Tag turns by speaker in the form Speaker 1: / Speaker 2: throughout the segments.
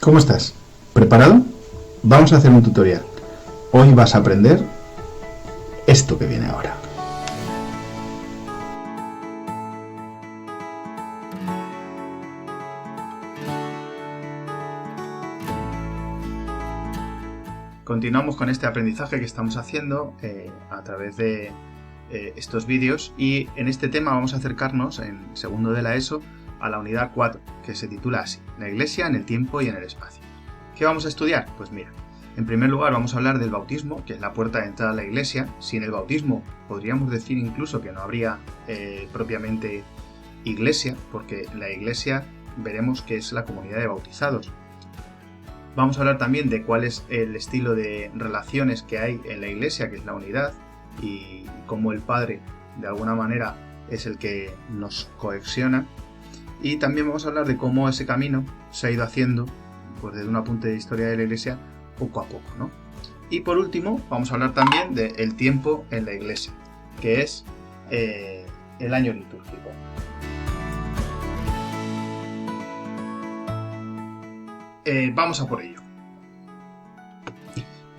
Speaker 1: ¿Cómo estás? ¿Preparado? Vamos a hacer un tutorial. Hoy vas a aprender esto que viene ahora. Continuamos con este aprendizaje que estamos haciendo a través de estos vídeos, y en este tema vamos a acercarnos en segundo de la ESO a la unidad 4, que se titula así: la Iglesia en el tiempo y en el espacio. ¿Qué vamos a estudiar? Pues mira, en primer lugar vamos a hablar del bautismo, que es la puerta de entrada a la Iglesia. Sin el bautismo podríamos decir incluso que no habría propiamente Iglesia, porque la Iglesia veremos que es la comunidad de bautizados. Vamos a hablar también de cuál es el estilo de relaciones que hay en la Iglesia, que es la unidad, y cómo el Padre, de alguna manera, es el que nos cohesiona. Y también vamos a hablar de cómo ese camino se ha ido haciendo, pues desde un apunte de historia de la Iglesia, poco a poco, ¿no? Y por último, vamos a hablar también del tiempo en la Iglesia, que es el año litúrgico. Vamos a por ello.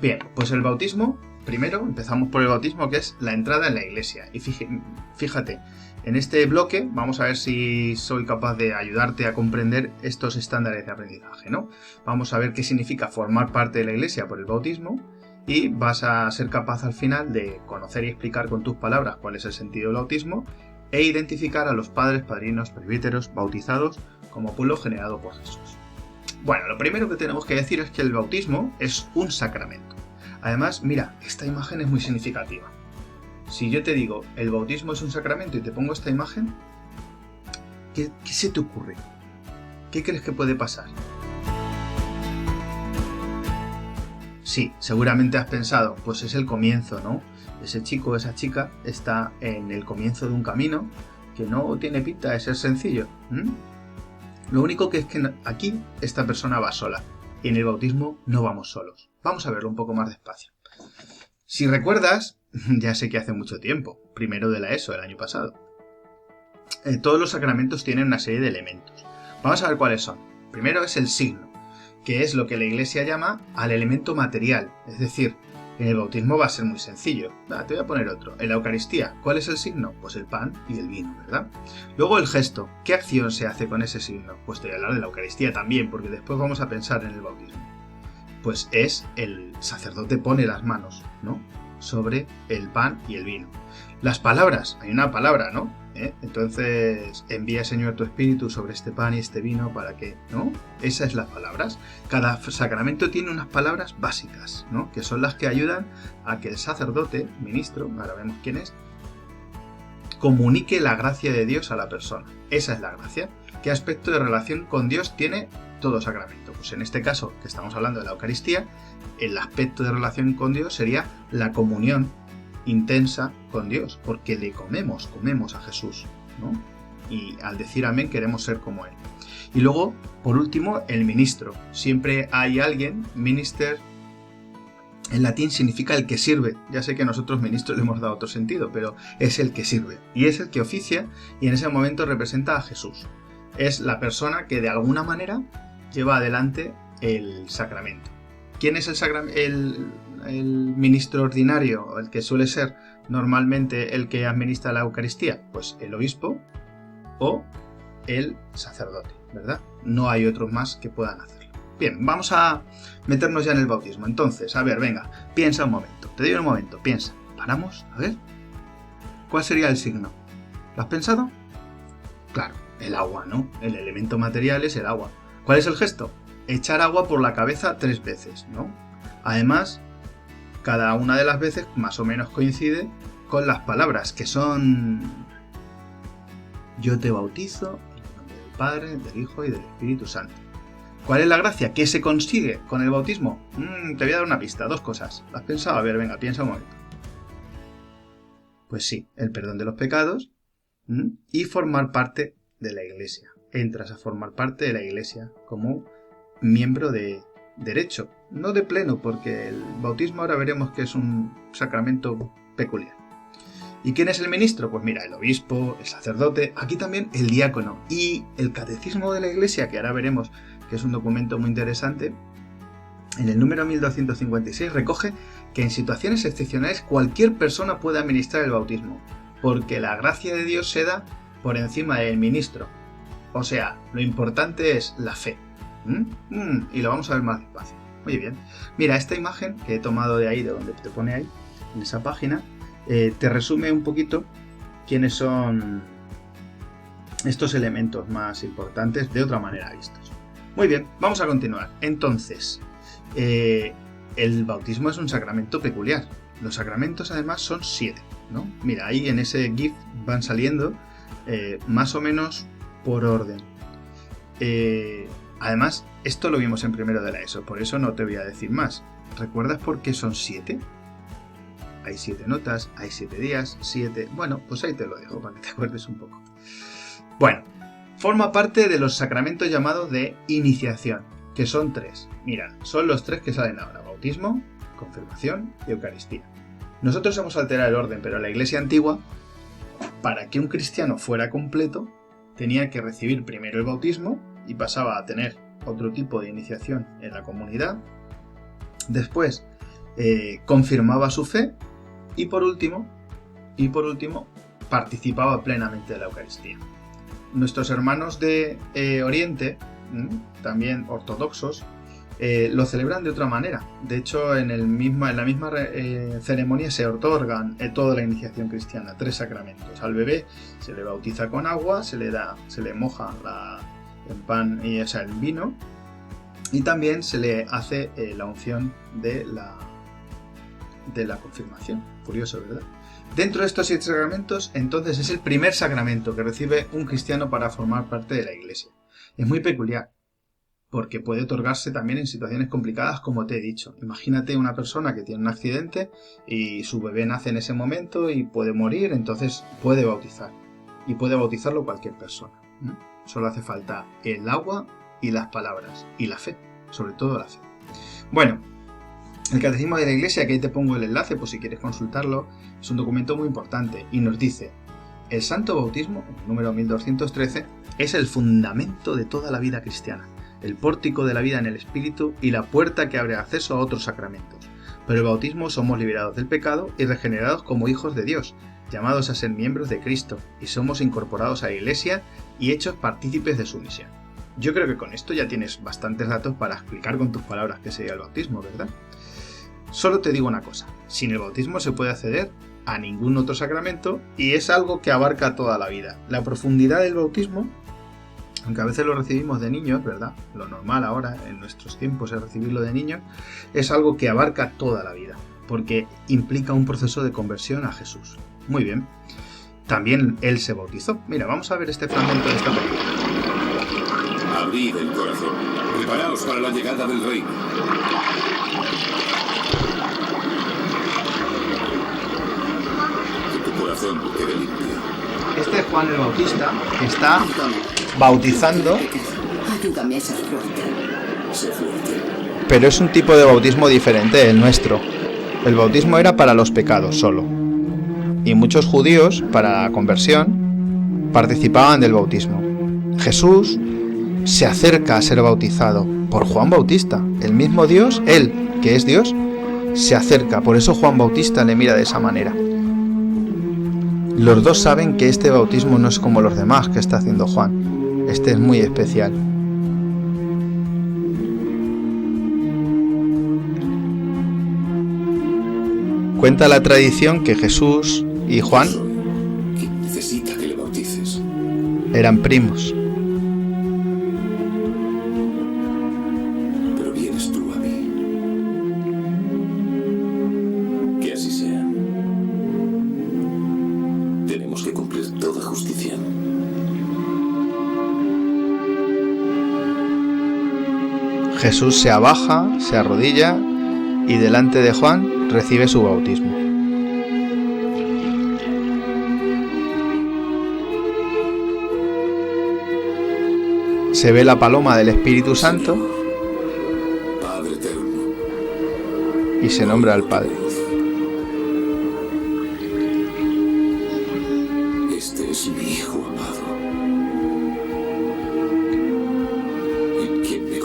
Speaker 1: Bien, pues el bautismo, primero empezamos por el bautismo, que es la entrada en la Iglesia. Y fíjate, en este bloque vamos a ver si soy capaz de ayudarte a comprender estos estándares de aprendizaje, ¿no? Vamos a ver qué significa formar parte de la Iglesia por el bautismo, y vas a ser capaz al final de conocer y explicar con tus palabras cuál es el sentido del bautismo e identificar a los padres, padrinos, presbíteros, bautizados como pueblo generado por Jesús. Bueno, lo primero que tenemos que decir es que el bautismo es un sacramento. Además, mira, esta imagen es muy significativa. Si yo te digo, el bautismo es un sacramento, y te pongo esta imagen, ¿qué se te ocurre? ¿Qué crees que puede pasar? Sí, seguramente has pensado, pues es el comienzo, ¿no? Ese chico o esa chica está en el comienzo de un camino que no tiene pinta de ser sencillo. Lo único que es que aquí esta persona va sola, y en el bautismo no vamos solos. Vamos a verlo un poco más despacio. Si recuerdas, ya sé que hace mucho tiempo, primero de la ESO, el año pasado, todos los sacramentos tienen una serie de elementos. Vamos a ver cuáles son. Primero es el signo, que es lo que la Iglesia llama al elemento material. Es decir, en el bautismo va a ser muy sencillo. Te voy a poner otro. En la Eucaristía, ¿cuál es el signo? Pues el pan y el vino, ¿verdad? Luego el gesto. ¿Qué acción se hace con ese signo? Pues te voy a hablar de la Eucaristía también, porque después vamos a pensar en el bautismo. Pues es el sacerdote pone las manos, ¿no?, sobre el pan y el vino. Las palabras, hay una palabra, ¿no? Entonces, envía, Señor, tu espíritu sobre este pan y este vino para que, ¿no? Esas son las palabras. Cada sacramento tiene unas palabras básicas, ¿no?, que son las que ayudan a que el sacerdote, ministro, ahora vemos quién es, comunique la gracia de Dios a la persona. Esa es la gracia. ¿Qué aspecto de relación con Dios tiene todo sacramento? Pues en este caso, que estamos hablando de la Eucaristía, el aspecto de relación con Dios sería la comunión intensa con Dios, porque le comemos a Jesús, ¿no? Y al decir amén queremos ser como Él. Y luego, por último, el ministro. Siempre hay alguien, minister, en latín significa el que sirve. Ya sé que nosotros ministro le hemos dado otro sentido, pero es el que sirve. Y es el que oficia, y en ese momento representa a Jesús. Es la persona que de alguna manera lleva adelante el sacramento. ¿Quién es el ministro ordinario, el que suele ser normalmente el que administra la Eucaristía? Pues el obispo o el sacerdote, ¿verdad? No hay otros más que puedan hacerlo. Bien, vamos a meternos ya en el bautismo. Entonces, a ver, venga, piensa un momento. Te doy un momento, piensa. Paramos, a ver. ¿Cuál sería el signo? ¿Lo has pensado? Claro, el agua, ¿no? El elemento material es el agua. ¿Cuál es el gesto? Echar agua por la cabeza 3 veces, ¿no? Además, cada una de las veces más o menos coincide con las palabras, que son: yo te bautizo en el nombre del Padre, del Hijo y del Espíritu Santo. ¿Cuál es la gracia? ¿Qué se consigue con el bautismo? Te voy a dar una pista, 2 cosas. ¿Lo has pensado? A ver, venga, piensa un momento. Pues sí, el perdón de los pecados y formar parte de la Iglesia. Entras a formar parte de la Iglesia como miembro de derecho, no de pleno, porque el bautismo ahora veremos que es un sacramento peculiar. ¿Y quién es el ministro? Pues mira, el obispo, el sacerdote, aquí también el diácono y el catecismo de la Iglesia, que ahora veremos que es un documento muy interesante, en el número 1256 recoge que en situaciones excepcionales cualquier persona puede administrar el bautismo, porque la gracia de Dios se da por encima del ministro. O sea, lo importante es la fe. Y lo vamos a ver más despacio. Muy bien. Mira, esta imagen que he tomado de ahí, de donde te pone ahí, en esa página, te resume un poquito quiénes son estos elementos más importantes de otra manera vistos. Muy bien, vamos a continuar. Entonces, el bautismo es un sacramento peculiar. Los sacramentos además son 7, ¿no? Mira, ahí en ese GIF van saliendo más o menos por orden. Además, esto lo vimos en primero de la ESO, por eso no te voy a decir más. ¿Recuerdas por qué son 7? Hay 7 notas, hay 7 días, 7... Bueno, pues ahí te lo dejo para que te acuerdes un poco. Bueno, forma parte de los sacramentos llamados de iniciación, que son 3. Mira, son los 3 que salen ahora: bautismo, confirmación y Eucaristía. Nosotros hemos alterado el orden, pero la Iglesia antigua, para que un cristiano fuera completo, tenía que recibir primero el bautismo y pasaba a tener otro tipo de iniciación en la comunidad. Después confirmaba su fe y por último participaba plenamente de la Eucaristía. Nuestros hermanos de Oriente, también ortodoxos, lo celebran de otra manera. De hecho, en la misma ceremonia se otorgan toda la iniciación cristiana, 3 sacramentos. Al bebé se le bautiza con agua, se le moja el pan y el vino, y también se le hace la unción de la confirmación. Curioso, ¿verdad? Dentro de estos 7 sacramentos, entonces, es el primer sacramento que recibe un cristiano para formar parte de la Iglesia. Es muy peculiar, porque puede otorgarse también en situaciones complicadas, como te he dicho. Imagínate una persona que tiene un accidente y su bebé nace en ese momento y puede morir, entonces puede bautizar. Y puede bautizarlo cualquier persona. Solo hace falta el agua y las palabras, y la fe, sobre todo la fe. Bueno, el Catecismo de la Iglesia, que ahí te pongo el enlace por si quieres consultarlo, es un documento muy importante y nos dice: el santo bautismo, número 1213, es el fundamento de toda la vida cristiana, el pórtico de la vida en el Espíritu y la puerta que abre acceso a otros sacramentos. Por el bautismo somos liberados del pecado y regenerados como hijos de Dios, llamados a ser miembros de Cristo, y somos incorporados a la Iglesia y hechos partícipes de su misión. Yo creo que con esto ya tienes bastantes datos para explicar con tus palabras qué sería el bautismo, ¿verdad? Solo te digo una cosa: sin el bautismo se puede acceder a ningún otro sacramento y es algo que abarca toda la vida. La profundidad del bautismo, aunque a veces lo recibimos de niños, ¿verdad? Lo normal ahora, en nuestros tiempos, es recibirlo de niños, es algo que abarca toda la vida, porque implica un proceso de conversión a Jesús. Muy bien. También él se bautizó. Mira, vamos a ver este fragmento de esta película.
Speaker 2: Abrid el corazón. Preparaos para la llegada del Rey. Que tu corazón quede limpio.
Speaker 1: Este es Juan el Bautista, que está bautizando.
Speaker 3: Ayúdame a ser fuerte.
Speaker 2: Sé fuerte.
Speaker 1: Pero es un tipo de bautismo diferente del nuestro. El bautismo era para los pecados solo. Y muchos judíos, para la conversión, participaban del bautismo. Jesús se acerca a ser bautizado por Juan Bautista. El mismo Dios, él, que es Dios, se acerca. Por eso Juan Bautista le mira de esa manera. Los dos saben que este bautismo no es como los demás que está haciendo Juan. Este es muy especial. Cuenta la tradición que Jesús y Juan
Speaker 2: ¿Quién necesita que le bautices?
Speaker 1: eran primos.
Speaker 2: Pero vienes tú a mí. Que así sea. Tenemos que cumplir toda justicia.
Speaker 1: Jesús se abaja, se arrodilla y delante de Juan recibe su bautismo. Se ve la paloma del Espíritu Santo
Speaker 2: Padre eterno.
Speaker 1: y se nombra al Padre.
Speaker 2: Este es mi Hijo amado. En quien me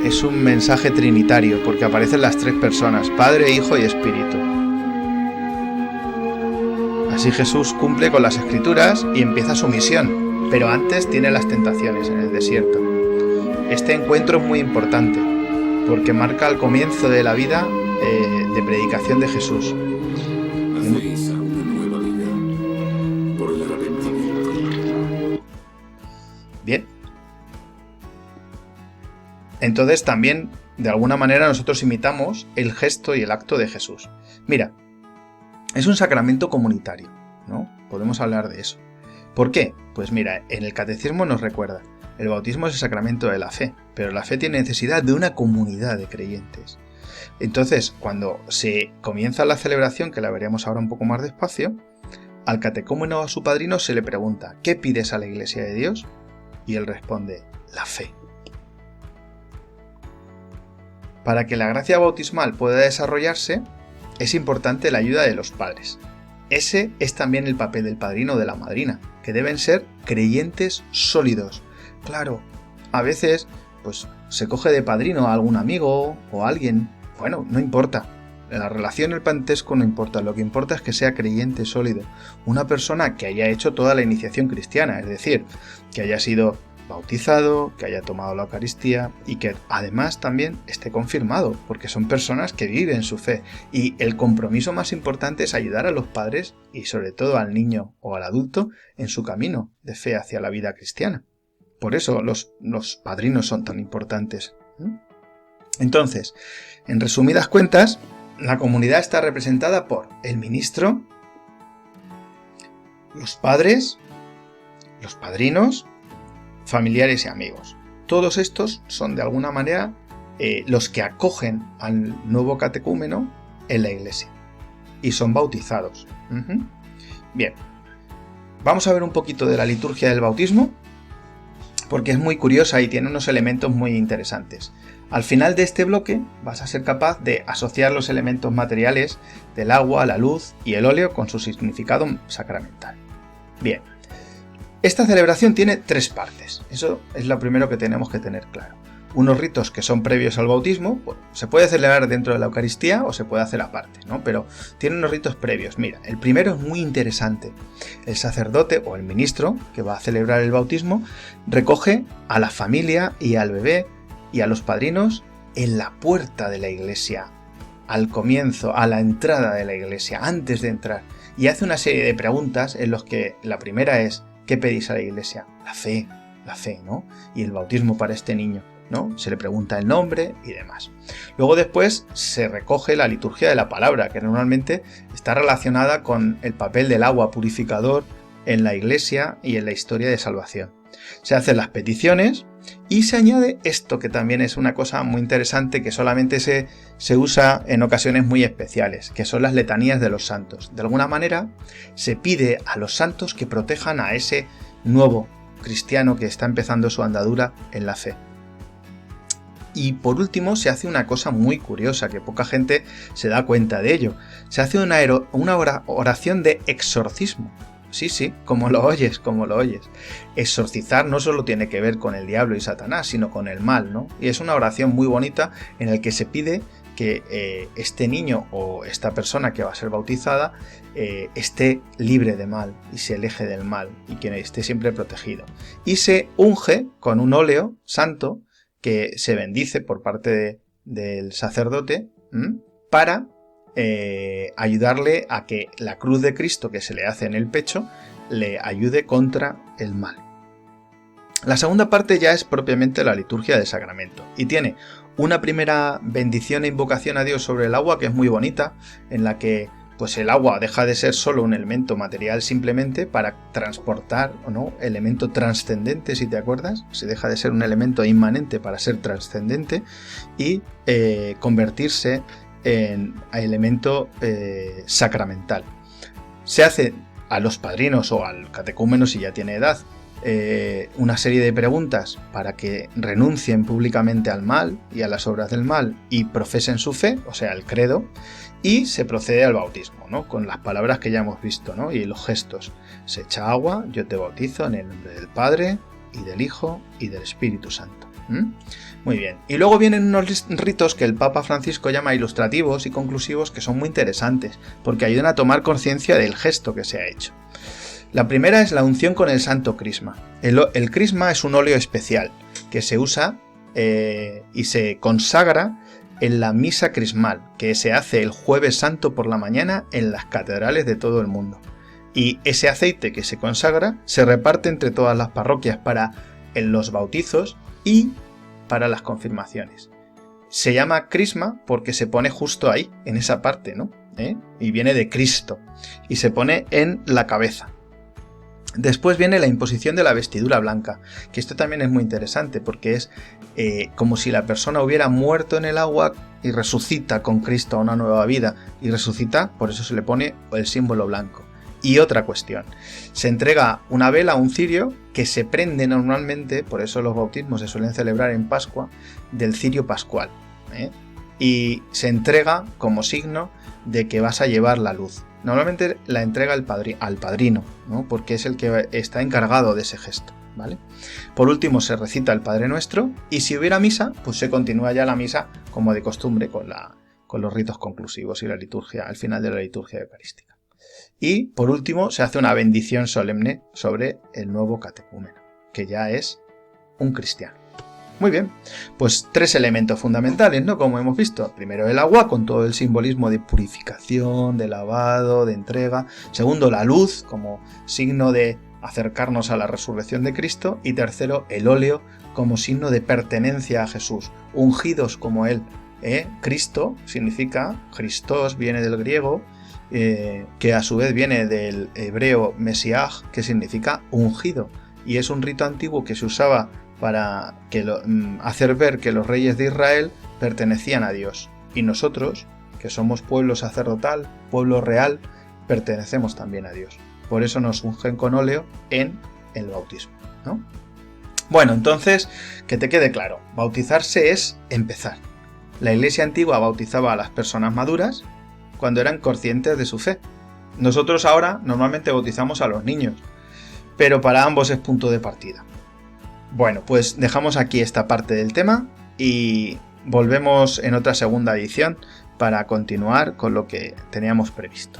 Speaker 1: es un mensaje trinitario, porque aparecen las tres personas, Padre, Hijo y Espíritu. Así Jesús cumple con las Escrituras y empieza su misión, pero antes tiene las tentaciones en el desierto. Este encuentro es muy importante, porque marca el comienzo de la vida de predicación de Jesús.
Speaker 2: Hacéis a una nueva vida por el arrepentimiento.
Speaker 1: Bien. Entonces también, de alguna manera, nosotros imitamos el gesto y el acto de Jesús. Mira, es un sacramento comunitario, ¿no? Podemos hablar de eso. ¿Por qué? Pues mira, en el catecismo nos recuerda, el bautismo es el sacramento de la fe, pero la fe tiene necesidad de una comunidad de creyentes. Entonces, cuando se comienza la celebración, que la veremos ahora un poco más despacio, al catecúmeno o a su padrino se le pregunta, ¿qué pides a la Iglesia de Dios? Y él responde, la fe. Para que la gracia bautismal pueda desarrollarse, es importante la ayuda de los padres. Ese es también el papel del padrino o de la madrina, que deben ser creyentes sólidos. Claro, a veces pues se coge de padrino a algún amigo o a alguien. Bueno, no importa. La relación, el parentesco no importa. Lo que importa es que sea creyente sólido. Una persona que haya hecho toda la iniciación cristiana, es decir, que haya sido bautizado, que haya tomado la Eucaristía y que además también esté confirmado, porque son personas que viven su fe. Y el compromiso más importante es ayudar a los padres y sobre todo al niño o al adulto en su camino de fe hacia la vida cristiana. Por eso los padrinos son tan importantes. Entonces, en resumidas cuentas, la comunidad está representada por el ministro, los padres, los padrinos, familiares y amigos. Todos estos son de alguna manera los que acogen al nuevo catecúmeno en la iglesia y son bautizados. Bien, vamos a ver un poquito de la liturgia del bautismo porque es muy curiosa y tiene unos elementos muy interesantes. Al final de este bloque vas a ser capaz de asociar los elementos materiales del agua, la luz y el óleo con su significado sacramental. Bien. Esta celebración tiene tres partes, eso es lo primero que tenemos que tener claro. Unos ritos que son previos al bautismo, bueno, se puede celebrar dentro de la Eucaristía o se puede hacer aparte, ¿no? Pero tiene unos ritos previos. Mira, el primero es muy interesante. El sacerdote o el ministro que va a celebrar el bautismo recoge a la familia y al bebé y a los padrinos en la puerta de la iglesia, al comienzo, a la entrada de la iglesia, antes de entrar, y hace una serie de preguntas en los que la primera es ¿qué pedís a la iglesia? La fe, ¿no? Y el bautismo para este niño, ¿no? Se le pregunta el nombre y demás. Luego después se recoge la liturgia de la palabra, que normalmente está relacionada con el papel del agua purificador en la iglesia y en la historia de salvación. Se hacen las peticiones y se añade esto, que también es una cosa muy interesante que solamente se usa en ocasiones muy especiales, que son las letanías de los santos. De alguna manera se pide a los santos que protejan a ese nuevo cristiano que está empezando su andadura en la fe. Y por último se hace una cosa muy curiosa, que poca gente se da cuenta de ello. Se hace una oración de exorcismo. Sí, como lo oyes. Exorcizar no solo tiene que ver con el diablo y Satanás, sino con el mal, ¿no? Y es una oración muy bonita en la que se pide que este niño o esta persona que va a ser bautizada esté libre de mal y se aleje del mal y que esté siempre protegido. Y se unge con un óleo santo que se bendice por parte del sacerdote para ayudarle a que la cruz de Cristo que se le hace en el pecho le ayude contra el mal. La segunda parte ya es propiamente la liturgia del sacramento y tiene una primera bendición e invocación a Dios sobre el agua que es muy bonita, en la que pues el agua deja de ser solo un elemento material simplemente para transportar, ¿no?, elemento trascendente, si te acuerdas, se deja de ser un elemento inmanente para ser trascendente y convertirse en elemento sacramental. Se hace a los padrinos o al catecúmeno, si ya tiene edad, una serie de preguntas para que renuncien públicamente al mal y a las obras del mal y profesen su fe, o sea, el credo, y se procede al bautismo, ¿no?, con las palabras que ya hemos visto, ¿no?, y los gestos. Se echa agua, yo te bautizo en el nombre del Padre y del Hijo y del Espíritu Santo. Muy bien. Y luego vienen unos ritos que el Papa Francisco llama ilustrativos y conclusivos, que son muy interesantes, porque ayudan a tomar conciencia del gesto que se ha hecho. La primera es la unción con el santo crisma. El crisma es un óleo especial que se usa y se consagra en la misa crismal, que se hace el Jueves Santo por la mañana en las catedrales de todo el mundo. Y ese aceite que se consagra se reparte entre todas las parroquias para los bautizos y para las confirmaciones. Se llama crisma porque se pone justo ahí, en esa parte, ¿no? Y viene de Cristo, y se pone en la cabeza. Después viene la imposición de la vestidura blanca, que esto también es muy interesante porque es como si la persona hubiera muerto en el agua y resucita con Cristo a una nueva vida, y resucita, por eso se le pone el símbolo blanco. Y otra cuestión, se entrega una vela, un cirio, que se prende normalmente, por eso los bautismos se suelen celebrar en Pascua, del cirio pascual, y se entrega como signo de que vas a llevar la luz. Normalmente la entrega al padrino, ¿no? Porque es el que está encargado de ese gesto, ¿vale? Por último se recita el Padre Nuestro, y si hubiera misa, pues se continúa ya la misa como de costumbre con los ritos conclusivos y la liturgia, al final de la liturgia eucarística. Y por último se hace una bendición solemne sobre el nuevo catecúmeno, que ya es un cristiano. Muy bien, pues 3 elementos fundamentales, ¿no? Como hemos visto. Primero, el agua, con todo el simbolismo de purificación, de lavado, de entrega. Segundo, la luz, como signo de acercarnos a la resurrección de Cristo. Y tercero, el óleo, como signo de pertenencia a Jesús, ungidos como Él. Cristo significa, Christos viene del griego, que a su vez viene del hebreo Mesiaj, que significa ungido. Y es un rito antiguo que se usaba para hacer ver que los reyes de Israel pertenecían a Dios. Y nosotros, que somos pueblo sacerdotal, pueblo real, pertenecemos también a Dios. Por eso nos ungen con óleo en el bautismo, ¿no? Bueno, entonces, que te quede claro, bautizarse es empezar. La Iglesia antigua bautizaba a las personas maduras cuando eran conscientes de su fe. Nosotros ahora normalmente bautizamos a los niños, pero para ambos es punto de partida. Bueno, pues dejamos aquí esta parte del tema y volvemos en otra segunda edición para continuar con lo que teníamos previsto.